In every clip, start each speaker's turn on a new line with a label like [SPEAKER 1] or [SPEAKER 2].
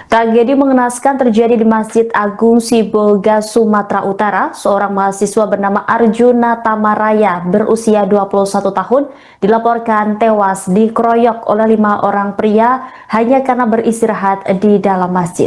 [SPEAKER 1] Tragedi mengenaskan terjadi di Masjid Agung Sibolga, Sumatera Utara. Seorang mahasiswa bernama Arjuna Tamaraya berusia 21 tahun dilaporkan tewas dikeroyok oleh 5 orang pria hanya karena beristirahat di dalam masjid.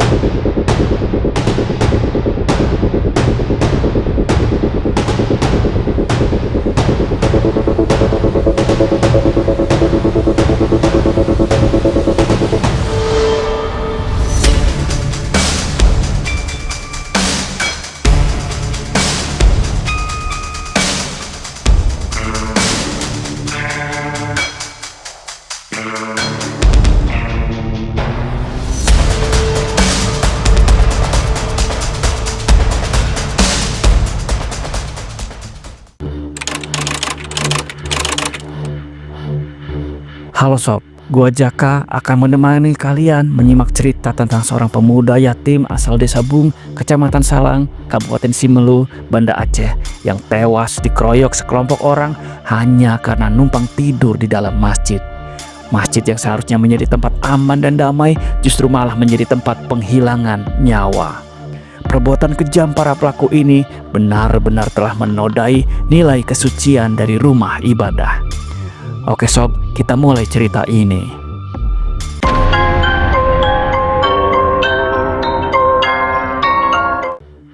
[SPEAKER 2] Halo sob, gua Jaka akan menemani kalian menyimak cerita tentang seorang pemuda yatim asal Desa Bung, Kecamatan Salang, Kabupaten Simelu, Banda Aceh yang tewas dikeroyok sekelompok orang hanya karena numpang tidur di dalam masjid. Masjid yang seharusnya menjadi tempat aman dan damai justru malah menjadi tempat penghilangan nyawa. Perbuatan kejam para pelaku ini benar-benar telah menodai nilai kesucian dari rumah ibadah. Oke sob, kita mulai cerita ini.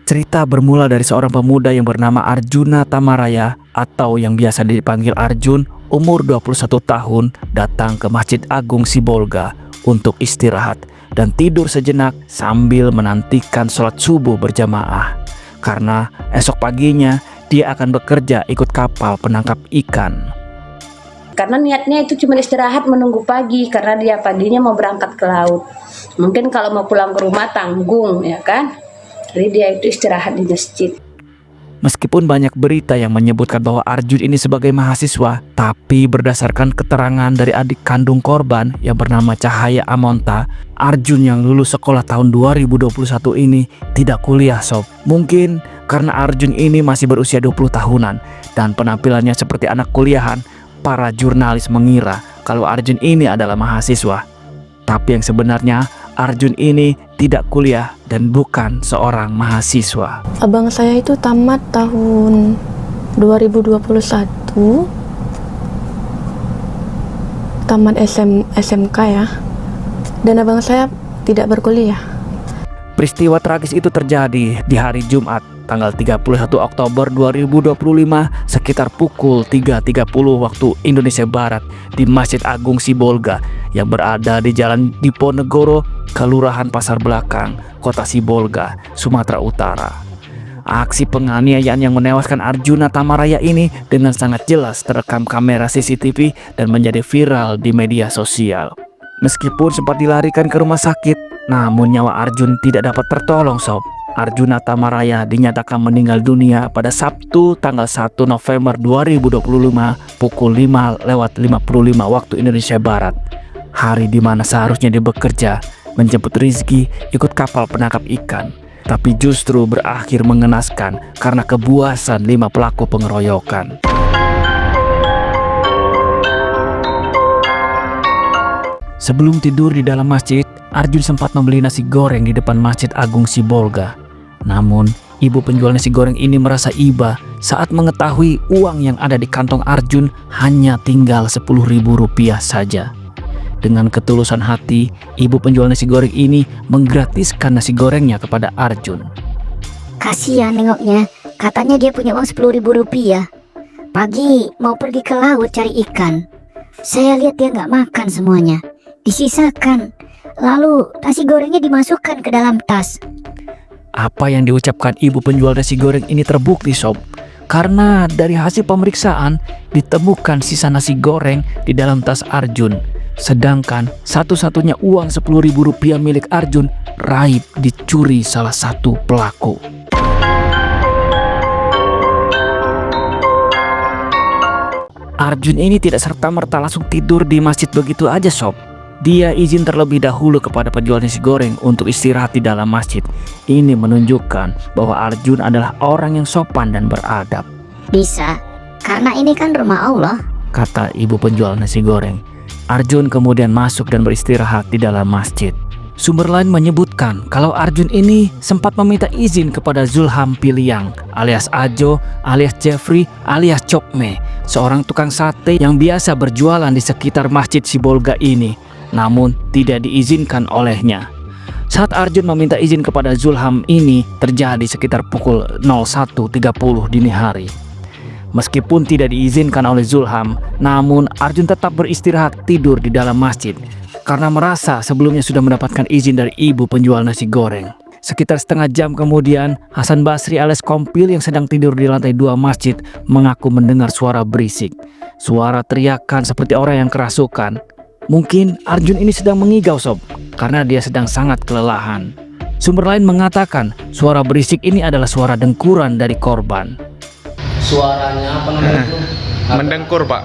[SPEAKER 2] Cerita bermula dari seorang pemuda yang bernama Arjuna Tamaraya atau yang biasa dipanggil Arjun, umur 21 tahun, datang ke Masjid Agung Sibolga untuk istirahat dan tidur sejenak sambil menantikan sholat subuh berjamaah. Karena esok paginya dia akan bekerja ikut kapal penangkap ikan.
[SPEAKER 3] Karena niatnya itu cuma istirahat menunggu pagi, karena dia paginya mau berangkat ke laut. Mungkin kalau mau pulang ke rumah tanggung, ya kan? Jadi dia itu istirahat di masjid.
[SPEAKER 2] Meskipun banyak berita yang menyebutkan bahwa Arjun ini sebagai mahasiswa, tapi berdasarkan keterangan dari adik kandung korban yang bernama Cahaya Amonta, Arjun yang lulus sekolah tahun 2021 ini tidak kuliah sob. Mungkin karena Arjun ini masih berusia 20 tahunan dan penampilannya seperti anak kuliahan, para jurnalis mengira kalau Arjun ini adalah mahasiswa. Tapi yang sebenarnya Arjun ini tidak kuliah dan bukan seorang mahasiswa.
[SPEAKER 4] Abang saya itu tamat tahun 2021, tamat SMK ya. Dan abang saya tidak berkuliah.
[SPEAKER 2] Peristiwa tragis itu terjadi di hari Jumat, tanggal 31 Oktober 2025 sekitar pukul 3.30 waktu Indonesia Barat di Masjid Agung Sibolga yang berada di Jalan Diponegoro, Kelurahan Pasar Belakang, Kota Sibolga, Sumatera Utara. Aksi penganiayaan yang menewaskan Arjuna Tamaraya ini dengan sangat jelas terekam kamera CCTV dan menjadi viral di media sosial. Meskipun sempat dilarikan ke rumah sakit, namun nyawa Arjun tidak dapat tertolong sob. Arjuna Tamaraya dinyatakan meninggal dunia pada Sabtu tanggal 1 November 2025 pukul 5:55 waktu Indonesia Barat. Hari di mana seharusnya dia bekerja, menjemput rezeki ikut kapal penangkap ikan. Tapi justru berakhir mengenaskan karena kebuasan 5 pelaku pengeroyokan. Sebelum tidur di dalam masjid, Arjun sempat membeli nasi goreng di depan Masjid Agung Sibolga. Namun, ibu penjual nasi goreng ini merasa iba saat mengetahui uang yang ada di kantong Arjun hanya tinggal Rp10.000 saja. Dengan ketulusan hati, ibu penjual nasi goreng ini menggratiskan nasi gorengnya kepada Arjun.
[SPEAKER 5] Kasihan nengoknya, katanya dia punya uang Rp10.000. Pagi mau pergi ke laut cari ikan. Saya lihat dia nggak makan semuanya, disisakan. Lalu nasi gorengnya dimasukkan ke dalam tas.
[SPEAKER 2] Apa yang diucapkan ibu penjual nasi goreng ini terbukti sob. Karena dari hasil pemeriksaan ditemukan sisa nasi goreng di dalam tas Arjun. Sedangkan satu-satunya uang Rp10.000 milik Arjun raib dicuri salah satu pelaku. Arjun ini tidak serta-merta langsung tidur di masjid begitu aja sob. Dia izin terlebih dahulu kepada penjual nasi goreng untuk istirahat di dalam masjid. Ini menunjukkan bahwa Arjun adalah orang yang sopan dan beradab.
[SPEAKER 5] Bisa, karena ini kan rumah Allah,
[SPEAKER 2] kata ibu penjual nasi goreng. Arjun kemudian masuk dan beristirahat di dalam masjid. Sumber lain menyebutkan kalau Arjun ini sempat meminta izin kepada Zulham Piliang alias Ajo alias Jeffrey alias Chokme, seorang tukang sate yang biasa berjualan di sekitar Masjid Sibolga ini, namun tidak diizinkan olehnya. Saat Arjun meminta izin kepada Zulham ini terjadi sekitar pukul 01.30 dini hari. Meskipun tidak diizinkan oleh Zulham, namun Arjun tetap beristirahat tidur di dalam masjid karena merasa sebelumnya sudah mendapatkan izin dari ibu penjual nasi goreng. Sekitar setengah jam kemudian, Hasan Basri alias Kompil yang sedang tidur di lantai 2 masjid mengaku mendengar suara berisik. Suara teriakan seperti orang yang kerasukan. Mungkin Arjun ini sedang mengigau sob, karena dia sedang sangat kelelahan. Sumber lain mengatakan suara berisik ini adalah suara dengkuran dari korban.
[SPEAKER 6] Suaranya apa namanya itu?
[SPEAKER 7] Mendengkur, Pak.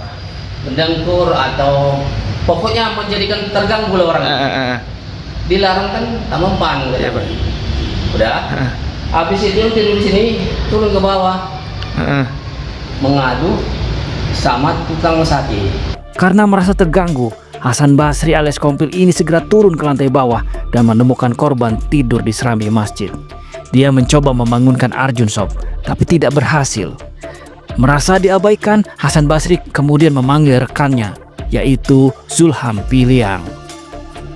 [SPEAKER 6] Mendengkur atau pokoknya menjadikan terganggu lah orang. Dilarang kan tak mempan.
[SPEAKER 7] Iya, Pak.
[SPEAKER 6] Udah. Habis itu tidur di sini, turun ke bawah. Mengadu sama tukang sate.
[SPEAKER 2] Karena merasa terganggu, Hasan Basri alias Kompil ini segera turun ke lantai bawah dan menemukan korban tidur di serambi masjid. Dia mencoba membangunkan Arjun sob, tapi tidak berhasil. Merasa diabaikan, Hasan Basri kemudian memanggil rekannya, yaitu Zulham Piliang.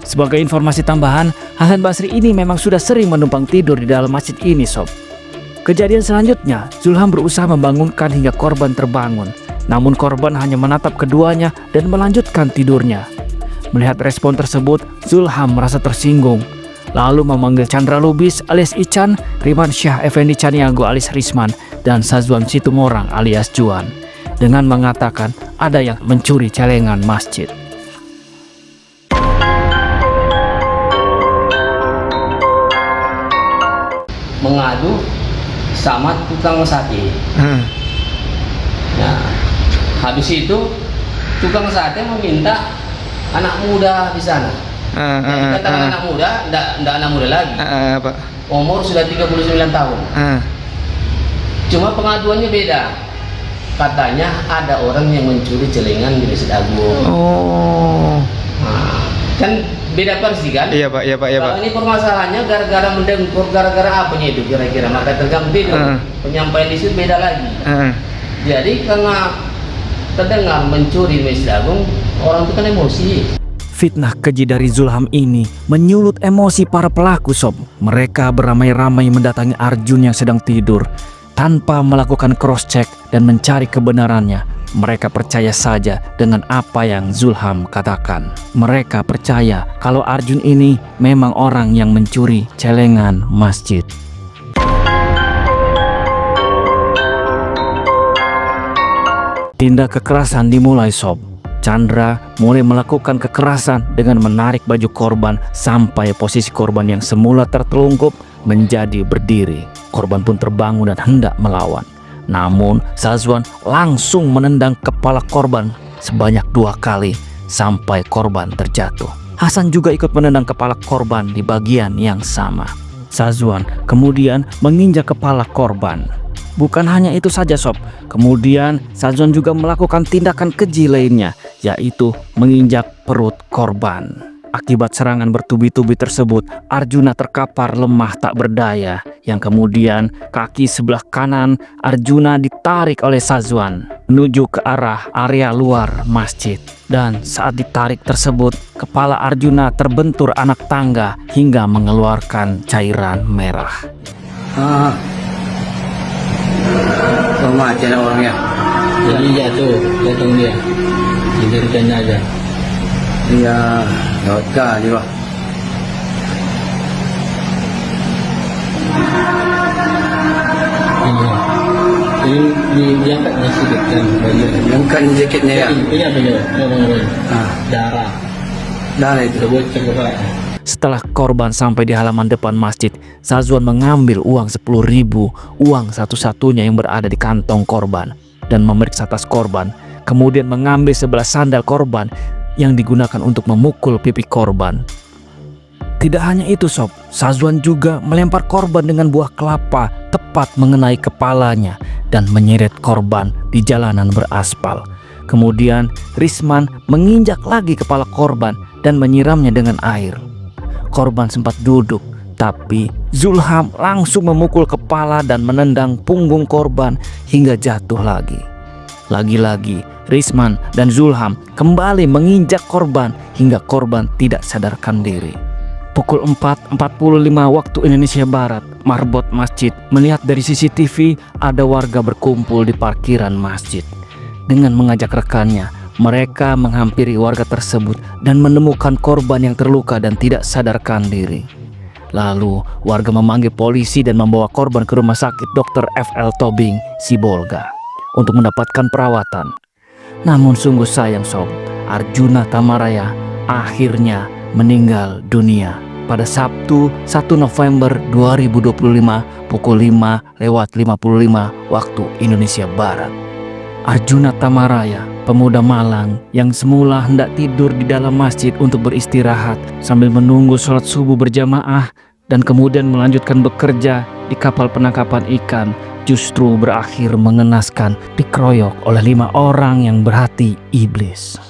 [SPEAKER 2] Sebagai informasi tambahan, Hasan Basri ini memang sudah sering menumpang tidur di dalam masjid ini sob. Kejadian selanjutnya, Zulham berusaha membangunkan hingga korban terbangun. Namun korban hanya menatap keduanya dan melanjutkan tidurnya. Melihat respon tersebut, Zulham merasa tersinggung. Lalu memanggil Chandra Lubis alias Ican, Riman Syah Effendi Caniago alias Risman, dan Sazwan Situmorang alias Juan, dengan mengatakan ada yang mencuri celengan masjid.
[SPEAKER 6] Mengadu sama tukang sate. Nah, habis itu tukang sate meminta anak muda di sana. Katakan anak muda, enggak anak muda lagi.
[SPEAKER 7] Pak.
[SPEAKER 6] Umur sudah 39 tahun. Cuma pengaduannya beda. Katanya ada orang yang mencuri celengan di Masjid Agung. Nah, kan beda versi kan?
[SPEAKER 7] Iya, Pak.
[SPEAKER 6] Kalau ini permasalahannya gara-gara mendengkur, gara-gara apanya itu kira-kira, maka terganggu tidur. Penyampaian isu beda lagi. Jadi karena terdengar mencuri Masjid Agung, orang itu kan emosi.
[SPEAKER 2] Fitnah keji dari Zulham ini menyulut emosi para pelaku sob. Mereka beramai-ramai mendatangi Arjun yang sedang tidur. Tanpa melakukan cross-check dan mencari kebenarannya, mereka percaya saja dengan apa yang Zulham katakan. Mereka percaya kalau Arjun ini memang orang yang mencuri celengan masjid. Tindak kekerasan dimulai sob. Chandra mulai melakukan kekerasan dengan menarik baju korban sampai posisi korban yang semula tertelungkup menjadi berdiri. Korban pun terbangun dan hendak melawan. Namun Sazwan langsung menendang kepala korban sebanyak 2 kali sampai korban terjatuh. Hasan juga ikut menendang kepala korban di bagian yang sama. Sazwan kemudian menginjak kepala korban. Bukan hanya itu saja sob, kemudian Sazwan juga melakukan tindakan keji lainnya, yaitu menginjak perut korban. Akibat serangan bertubi-tubi tersebut, Arjuna terkapar lemah tak berdaya, yang kemudian kaki sebelah kanan Arjuna ditarik oleh Sazwan menuju ke arah area luar masjid. Dan saat ditarik tersebut, kepala Arjuna terbentur anak tangga hingga mengeluarkan cairan merah.
[SPEAKER 6] Macam orangnya. Jadi jatuh dia. Diberikannya aja. Iya, gawat kali Pak. Ini diangkatnya sedikit kan bagian. Diangkat jaketnya ya. Ini apa ya? Darah itu bocor kepala.
[SPEAKER 2] Setelah korban sampai di halaman depan masjid, Sazwan mengambil uang 10.000, uang satu-satunya yang berada di kantong korban, dan memeriksa tas korban. Kemudian mengambil sebelah sandal korban yang digunakan untuk memukul pipi korban. Tidak hanya itu sob, Sazwan juga melempar korban dengan buah kelapa tepat mengenai kepalanya dan menyeret korban di jalanan beraspal. Kemudian Risman menginjak lagi kepala korban dan menyiramnya dengan air. korban sempat duduk, tapi Zulham langsung memukul kepala dan menendang punggung korban hingga jatuh lagi. Lagi-lagi Risman dan Zulham kembali menginjak korban hingga korban tidak sadarkan diri. Pukul 4.45 waktu Indonesia Barat, marbot masjid melihat dari CCTV ada warga berkumpul di parkiran masjid. Dengan mengajak rekannya, mereka menghampiri warga tersebut dan menemukan korban yang terluka dan tidak sadarkan diri. Lalu warga memanggil polisi dan membawa korban ke rumah sakit Dr. F.L. Tobing, Sibolga untuk mendapatkan perawatan. Namun sungguh sayang sob, Arjuna Tamaraya akhirnya meninggal dunia pada Sabtu 1 November 2025 pukul 5:55 waktu Indonesia Barat. Arjuna Tamaraya, pemuda Malang yang semula hendak tidur di dalam masjid untuk beristirahat sambil menunggu sholat subuh berjamaah dan kemudian melanjutkan bekerja di kapal penangkapan ikan, justru berakhir mengenaskan dikeroyok oleh 5 orang yang berhati iblis.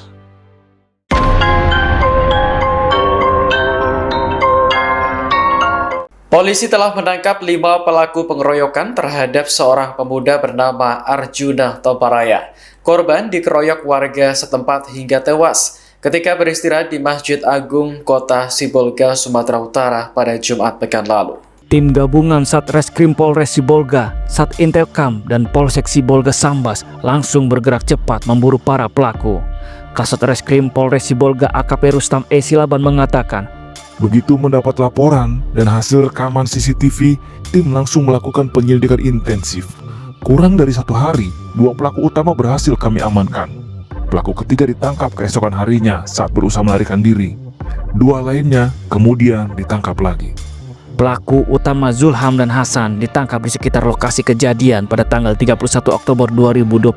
[SPEAKER 7] Polisi telah menangkap 5 pelaku pengeroyokan terhadap seorang pemuda bernama Arjuna Tamaraya. Korban dikeroyok warga setempat hingga tewas ketika beristirahat di Masjid Agung Kota Sibolga, Sumatera Utara pada Jumat pekan lalu.
[SPEAKER 2] Tim gabungan Satreskrim Polres Sibolga, Satintelkam, dan Polsek Sibolga Sambas langsung bergerak cepat memburu para pelaku. Kasatreskrim Polres Sibolga AKP Rustam E. Silaban mengatakan,
[SPEAKER 8] begitu mendapat laporan dan hasil rekaman CCTV, tim langsung melakukan penyelidikan intensif. Kurang dari 1 hari, 2 pelaku utama berhasil kami amankan. Pelaku ketiga ditangkap keesokan harinya saat berusaha melarikan diri. 2 lainnya kemudian ditangkap lagi.
[SPEAKER 2] Pelaku utama Zulham dan Hasan ditangkap di sekitar lokasi kejadian pada tanggal 31 Oktober 2025.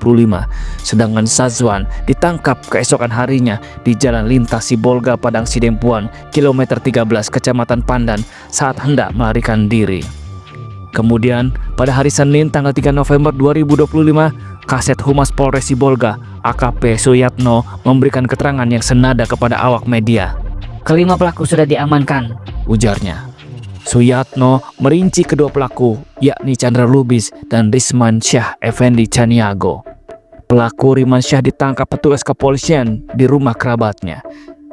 [SPEAKER 2] Sedangkan Sazwan ditangkap keesokan harinya di Jalan Lintas Sibolga Padang Sidempuan, kilometer 13 Kecamatan Pandan saat hendak melarikan diri. Kemudian pada hari Senin tanggal 3 November 2025, Kaset Humas Polres Sibolga AKP Suyatno memberikan keterangan yang senada kepada awak media.
[SPEAKER 9] Kelima pelaku sudah diamankan,
[SPEAKER 2] ujarnya. Suyatno merinci kedua pelaku, yakni Chandra Lubis dan Risman Syah Effendi Caniago. Pelaku Risman Syah ditangkap petugas kepolisian di rumah kerabatnya.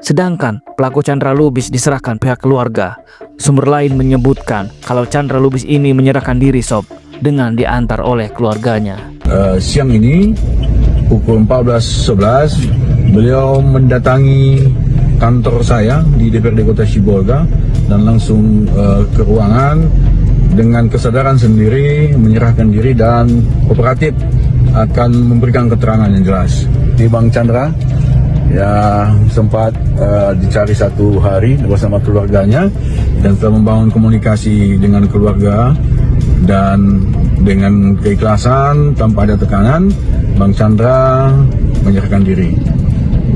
[SPEAKER 2] Sedangkan pelaku Chandra Lubis diserahkan pihak keluarga. Sumber lain menyebutkan kalau Chandra Lubis ini menyerahkan diri sob dengan diantar oleh keluarganya.
[SPEAKER 10] Siang ini pukul 14.11 beliau mendatangi kantor saya di DPRD Kota Sibolga dan langsung ke ruangan dengan kesadaran sendiri menyerahkan diri dan kooperatif akan memberikan keterangan yang jelas. Di Bang Chandra ya sempat dicari 1 hari bersama keluarganya dan telah membangun komunikasi dengan keluarga, dan dengan keikhlasan tanpa ada tekanan Bang Chandra menyerahkan diri.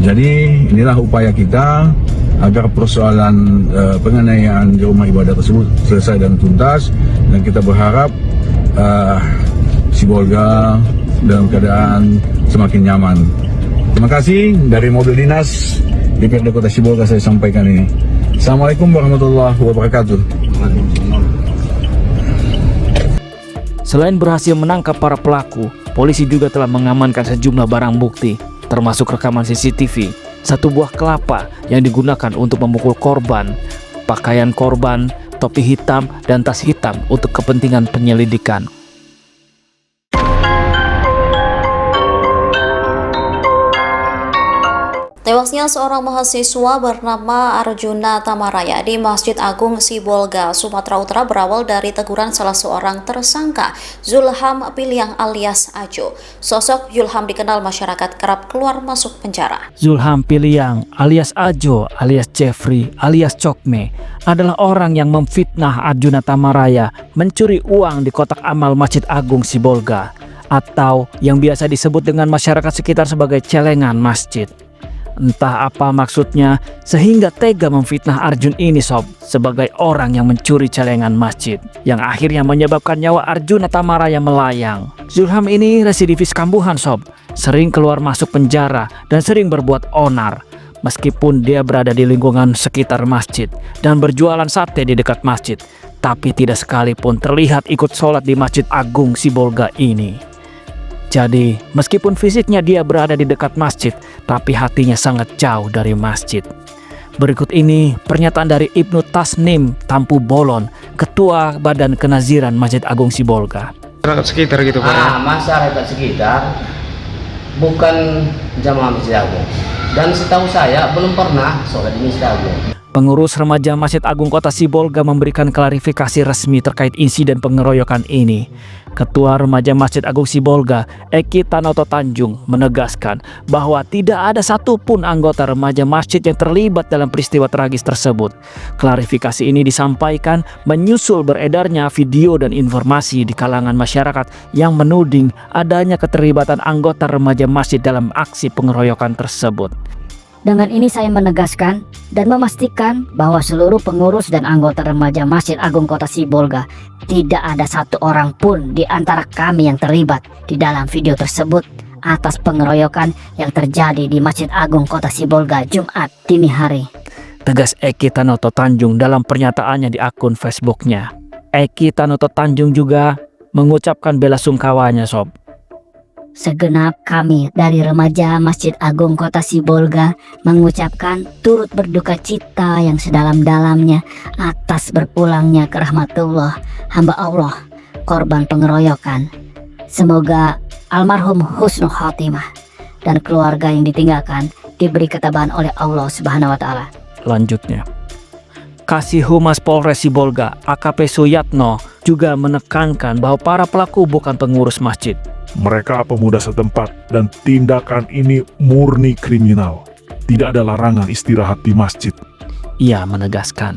[SPEAKER 10] Jadi inilah upaya kita agar persoalan penganiayaan di rumah ibadah tersebut selesai dan tuntas, dan kita berharap Sibolga dalam keadaan semakin nyaman. Terima kasih. Dari mobil dinas DPRD Kota Sibolga saya sampaikan ini. Assalamualaikum warahmatullahi wabarakatuh.
[SPEAKER 2] Selain berhasil menangkap para pelaku, polisi juga telah mengamankan sejumlah barang bukti, termasuk rekaman CCTV, 1 buah kelapa yang digunakan untuk memukul korban, pakaian korban, topi hitam, dan tas hitam untuk kepentingan penyelidikan.
[SPEAKER 1] Tewasnya seorang mahasiswa bernama Arjuna Tamaraya di Masjid Agung Sibolga, Sumatera Utara berawal dari teguran salah seorang tersangka, Zulham Piliang alias Ajo. Sosok Zulham dikenal masyarakat kerap keluar masuk penjara.
[SPEAKER 2] Zulham Piliang alias Ajo alias Jeffrey alias Cokme adalah orang yang memfitnah Arjuna Tamaraya mencuri uang di kotak amal Masjid Agung Sibolga, atau yang biasa disebut dengan masyarakat sekitar sebagai celengan masjid. Entah apa maksudnya sehingga tega memfitnah Arjun ini sob sebagai orang yang mencuri celengan masjid, yang akhirnya menyebabkan nyawa Arjuna Tamaraya melayang. Zulham ini residivis kambuhan sob, sering keluar masuk penjara dan sering berbuat onar. Meskipun dia berada di lingkungan sekitar masjid dan berjualan sate di dekat masjid, tapi tidak sekalipun terlihat ikut sholat di Masjid Agung Sibolga ini. Jadi, meskipun fisiknya dia berada di dekat masjid, tapi hatinya sangat jauh dari masjid. Berikut ini pernyataan dari Ibnu Tasnim Tampu Bolon, Ketua Badan Kenaziran Masjid Agung Sibolga.
[SPEAKER 11] Masyarakat sekitar gitu Pak?
[SPEAKER 6] Masyarakat sekitar bukan jamaah Masjid Agung. Dan setahu saya belum pernah sholat di Masjid Agung.
[SPEAKER 2] Pengurus remaja Masjid Agung Kota Sibolga memberikan klarifikasi resmi terkait insiden pengeroyokan ini. Ketua Remaja Masjid Agung Sibolga, Eki Tanoto Tanjung, menegaskan bahwa tidak ada satupun anggota remaja masjid yang terlibat dalam peristiwa tragis tersebut. Klarifikasi ini disampaikan menyusul beredarnya video dan informasi di kalangan masyarakat yang menuding adanya keterlibatan anggota remaja masjid dalam aksi pengeroyokan tersebut.
[SPEAKER 5] Dengan ini saya menegaskan dan memastikan bahwa seluruh pengurus dan anggota remaja Masjid Agung Kota Sibolga tidak ada satu orang pun di antara kami yang terlibat di dalam video tersebut atas pengeroyokan yang terjadi di Masjid Agung Kota Sibolga Jumat dini hari.
[SPEAKER 2] Tegas Eki Tanoto Tanjung dalam pernyataannya di akun Facebooknya. Eki Tanoto Tanjung juga mengucapkan bela sungkawanya sob.
[SPEAKER 5] Segenap kami dari remaja Masjid Agung Kota Sibolga mengucapkan turut berduka cita yang sedalam-dalamnya atas berpulangnya ke rahmatullah hamba Allah korban pengeroyokan. Semoga almarhum husnul khotimah dan keluarga yang ditinggalkan diberi ketabahan oleh Allah Subhanahu wa taala.
[SPEAKER 2] Lanjutnya, Kasih Humas Polres Sibolga AKP Suyatno juga menekankan bahwa para pelaku bukan pengurus masjid.
[SPEAKER 8] Mereka pemuda setempat dan tindakan ini murni kriminal. Tidak ada larangan istirahat di masjid.
[SPEAKER 2] Ia menegaskan.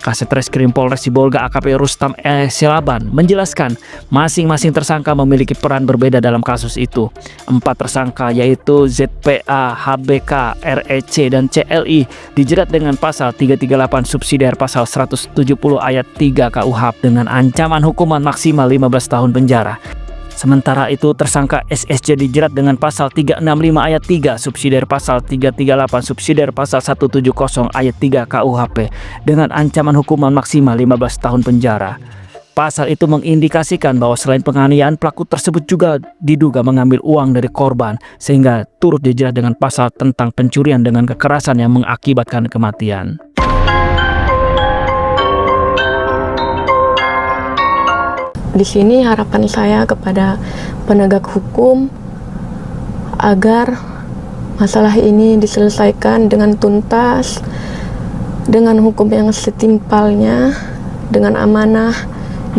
[SPEAKER 2] Kasat Reskrim Polres Sibolga AKP Rustam Silaban menjelaskan masing-masing tersangka memiliki peran berbeda dalam kasus itu. 4 tersangka yaitu ZPA, HBK, REC, dan CLI dijerat dengan pasal 338 subsidiar pasal 170 ayat 3 KUHP dengan ancaman hukuman maksimal 15 tahun penjara. Sementara itu tersangka SSC dijerat dengan pasal 365 ayat 3 subsidiar pasal 338 subsidiar pasal 170 ayat 3 KUHP dengan ancaman hukuman maksimal 15 tahun penjara. Pasal itu mengindikasikan bahwa selain penganiayaan, pelaku tersebut juga diduga mengambil uang dari korban sehingga turut dijerat dengan pasal tentang pencurian dengan kekerasan yang mengakibatkan kematian.
[SPEAKER 4] Di sini harapan saya kepada penegak hukum agar masalah ini diselesaikan dengan tuntas, dengan hukum yang setimpalnya, dengan amanah,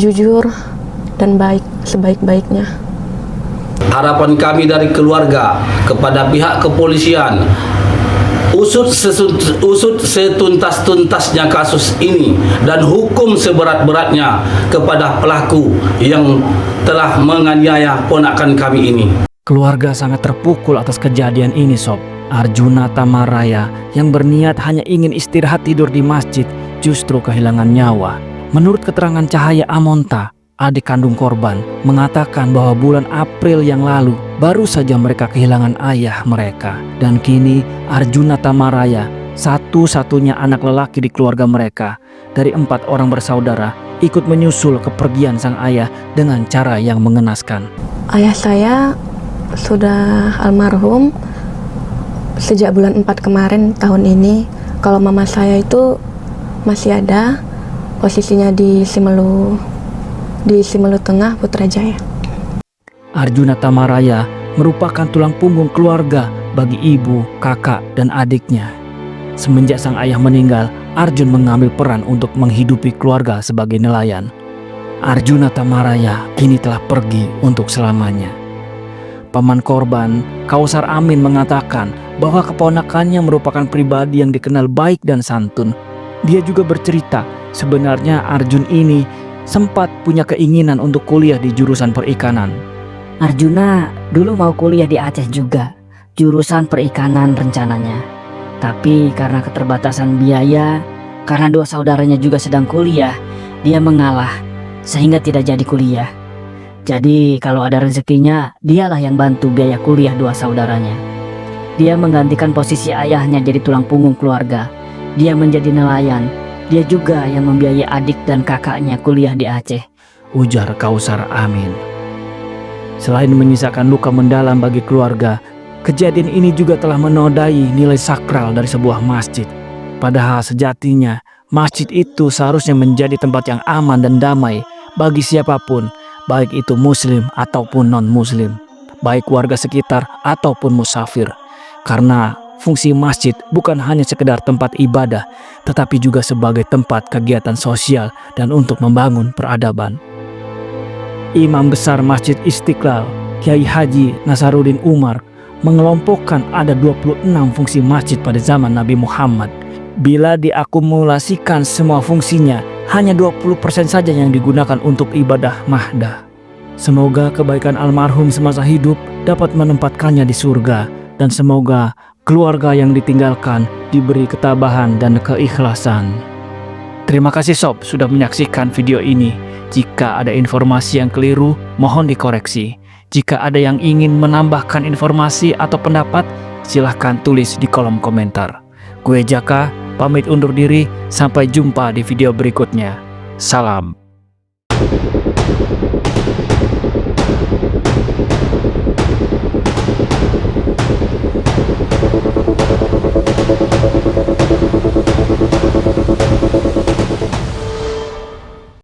[SPEAKER 4] jujur, dan baik sebaik-baiknya.
[SPEAKER 12] Harapan kami dari keluarga kepada pihak kepolisian, usut setuntas-tuntasnya kasus ini dan hukum seberat-beratnya kepada pelaku yang telah menganiaya ponakan kami ini.
[SPEAKER 2] Keluarga sangat terpukul atas kejadian ini sob. Arjuna Tamaraya yang berniat hanya ingin istirahat tidur di masjid justru kehilangan nyawa. Menurut keterangan Cahaya Amonta, adik kandung korban, mengatakan bahwa bulan April yang lalu baru saja mereka kehilangan ayah mereka. Dan kini Arjuna Tamaraya, satu-satunya anak lelaki di keluarga mereka, dari 4 orang bersaudara, ikut menyusul kepergian sang ayah dengan cara yang mengenaskan.
[SPEAKER 4] Ayah saya sudah almarhum sejak bulan 4 kemarin tahun ini. Kalau mama saya itu masih ada, posisinya di Simelu Tengah, Putrajaya.
[SPEAKER 2] Arjuna Tamaraya merupakan tulang punggung keluarga bagi ibu, kakak, dan adiknya. Semenjak sang ayah meninggal, Arjun mengambil peran untuk menghidupi keluarga sebagai nelayan. Arjuna Tamaraya kini telah pergi untuk selamanya. Paman korban, Kausar Amin, mengatakan bahwa keponakannya merupakan pribadi yang dikenal baik dan santun. Dia juga bercerita, sebenarnya Arjun ini sempat punya keinginan untuk kuliah di jurusan perikanan.
[SPEAKER 5] Arjuna dulu mau kuliah di Aceh juga, jurusan perikanan rencananya. Tapi karena keterbatasan biaya, karena 2 saudaranya juga sedang kuliah, dia mengalah sehingga tidak jadi kuliah. Jadi kalau ada rezekinya, dialah yang bantu biaya kuliah 2 saudaranya.
[SPEAKER 9] Dia menggantikan posisi ayahnya jadi tulang punggung keluarga. Dia menjadi nelayan. Dia juga yang membiayai adik dan kakaknya kuliah di Aceh.
[SPEAKER 2] Ujar Kausar Amin. Selain menyisakan luka mendalam bagi keluarga, kejadian ini juga telah menodai nilai sakral dari sebuah masjid. Padahal sejatinya, masjid itu seharusnya menjadi tempat yang aman dan damai bagi siapapun, baik itu muslim ataupun non-muslim, baik warga sekitar ataupun musafir. Karena fungsi masjid bukan hanya sekedar tempat ibadah, tetapi juga sebagai tempat kegiatan sosial dan untuk membangun peradaban. Imam Besar Masjid Istiqlal, Kiai Haji Nasaruddin Umar, mengelompokkan ada 26 fungsi masjid pada zaman Nabi Muhammad. Bila diakumulasikan semua fungsinya, hanya 20% saja yang digunakan untuk ibadah mahdah. Semoga kebaikan almarhum semasa hidup dapat menempatkannya di surga, dan semoga keluarga yang ditinggalkan diberi ketabahan dan keikhlasan. Terima kasih sob sudah menyaksikan video ini. Jika ada informasi yang keliru, mohon dikoreksi. Jika ada yang ingin menambahkan informasi atau pendapat, silahkan tulis di kolom komentar. Gue Jaka, pamit undur diri. Sampai jumpa di video berikutnya. Salam.